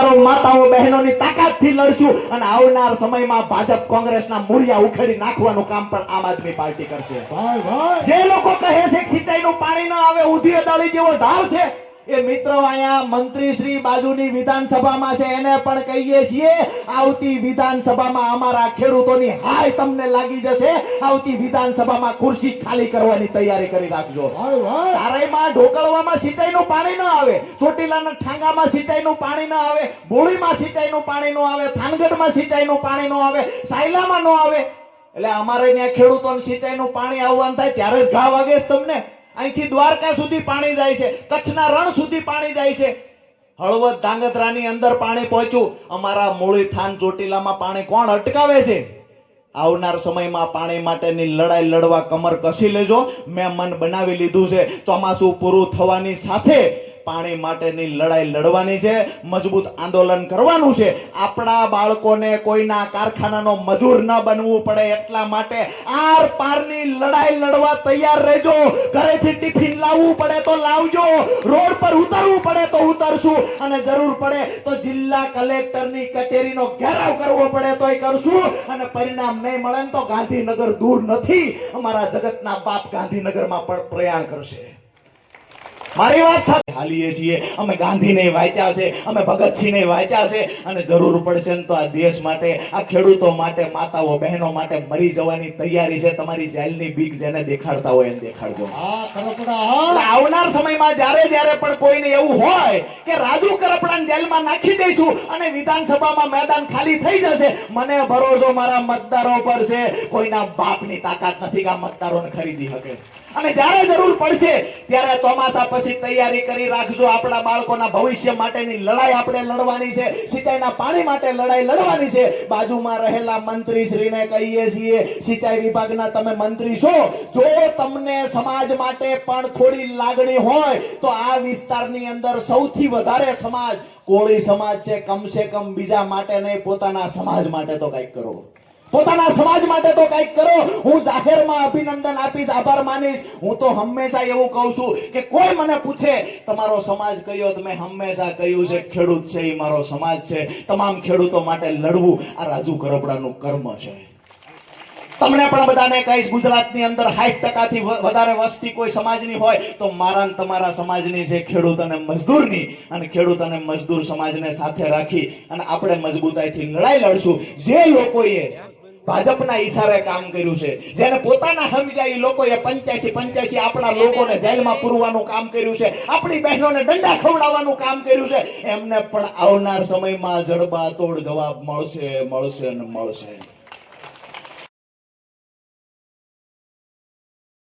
માતાઓ બહેનોની તાકાતથી લડશું અને આવનાર સમયમાં ભાજપ કોંગ્રેસના મૂળિયા ઉખેડી નાખવાનું કામ પણ આમ આદમી પાર્ટી કરશે. જે લોકો કહે છે કે સિંચાઈનું પાણી ન આવે, ઊંધી અદાળી જેવો ઢાળ છે, એ મિત્રો અહીંયા મંત્રી શ્રી બાજુની વિધાનસભામાં છે, એને પણ કહીએ છીએ આવતી વિધાનસભામાં અમારા ખેડૂતોની હાય તમને લાગી જશે. આવતી વિધાનસભામાં ખુરશી ખાલી કરવાની તૈયારી કરી રાખજો. તારાઈમાં ઢોકળવામાં સિંચાઈનું પાણી ન આવે, ચોટીલાના ઠાંગામાં સિંચાઈનું પાણી ન આવે, બોળીમાં સિંચાઈનું પાણી ન આવે, થાનગઢમાં સિંચાઈનું પાણી ન આવે, સાયલામાં ન આવે, એટલે અમારે ત્યાં ખેડૂતોને સિંચાઈનું પાણી આવવાનું થાય ત્યારે જ ઘા વાગે છે તમને. અહીંથી દ્વારકા સુધી પાણી જાય છે, કચ્છના રણ સુધી પાણી જાય છે, હળવદ ધાંગધ્રાની અંદર પાણી પહોંચ્યું. અમારા મૂળી થાન ચોટીલામાં પાણી કોણ અટકાવે છે? આવનાર સમયમાં પાણી માટેની લડાઈ લડવા કમર કસી લેજો. મેં મન બનાવી લીધું છે, ચોમાસું પૂરું થવાની સાથે પાણી માટેની લડાઈ લડવાની છે, મજબૂત આંદોલન કરવાનું છે. આપણા બાળકોને કોઈના કારખાનાનો મજૂર ન બનવું પડે એટલા માટે આર પારની લડાઈ લડવા તૈયાર રહેજો. ઘરેથી ટિફિન લાવવું પડે તો લાવજો, રોડ પર ઉતરવું પડે તો ઉતરશું, અને જરૂર પડે તો જિલ્લા કલેક્ટરની કચેરીનો ઘેરાવ કરવો પડે તોય કરશું. અને પરિણામ નહીં મળે તો ગાંધીનગર દૂર નથી, અમારા જગતના બાપ ગાંધીનગરમાં પણ પ્રયાણ કરશે. મારી વાત સાથે હાલીએ છીએ. અમે ગાંધીને વાંચ્યા છે, અમે ભગતસિંહને વાંચ્યા છે, અને જરૂર પડશે ને તો આ દેશ માટે, આ ખેડૂતો માટે, માતાઓ બહેનો માટે મરી જવાની તૈયારી છે. તમારી જેલની બીક જેને દેખાડતા હોય એને દેખાડજો. આવનાર સમયમાં જ્યારે પણ કોઈને એવું હોય કે રાજુ કરપડાને જેલમાં નાખી દઈશું અને વિધાનસભામાં મેદાન ખાલી થઈ જશે, મને ભરોસો મારા મતદારો પર છે. કોઈના બાપની તાકાત નથી કે આ મતદારોને ખરીદી શકે. અને જ્યારે જરૂર પડશે ત્યારે ચોમાસા પછી તૈયારી કરી રાખજો. આપણા બાળકોના ભવિષ્ય માટેની લડાઈ આપણે લડવાની છે, સિંચાઈના પાણી માટે લડાઈ લડવાની છે. બાજુમાં રહેલા મંત્રી શ્રીને કહીએ છીએ, સિંચાઈ વિભાગના તમે મંત્રી છો, જો તમને સમાજ માટે પણ થોડી લાગણી હોય તો આ વિસ્તારની અંદર સૌથી વધારે સમાજ કોળી સમાજ છે. કમસે કમ બીજા માટે નહીં, પોતાના સમાજ માટે તો કંઈક કરો. પોતાના સમાજ માટે તો કંઈક કરો. હું જાહેરમાં અભિનંદન આપીશ, આભાર માનીશ. હું તો હંમેશા એવું કહું છું કે કોઈ મને પૂછે તમારો સમાજ કયો, તો મેં હંમેશા કહ્યું છે ખેડૂત છે એ મારો સમાજ છે. તમામ ખેડૂતો માટે લડવું આ રાજુ કરપડાનું કર્મ છે. તમને પણ બધાને કહીશ, ગુજરાતની અંદર 60% થી વધારે વસ્તી કોઈ સમાજની હોય તો મારા અને તમારા સમાજની છે, ખેડૂત અને મજદૂરની. અને ખેડૂત અને મજદૂર સમાજને સાથે રાખી અને આપણે મજબૂતાઈથી લડાઈ લડશું. જે લોકોએ ભાજપના ઈશારે કામ કર્યું છે, જેને પોતાના સમજાય લોકોએ 85 આપણા લોકોને જેલમાં પૂરવાનું કામ કર્યું છે, આપણી બહેનોને દંડા ખવડાવવાનું કામ કર્યું છે, એમને પણ આવનાર સમયમાં જડબાતોડ જવાબ મળશે, મળશે ને મળશે.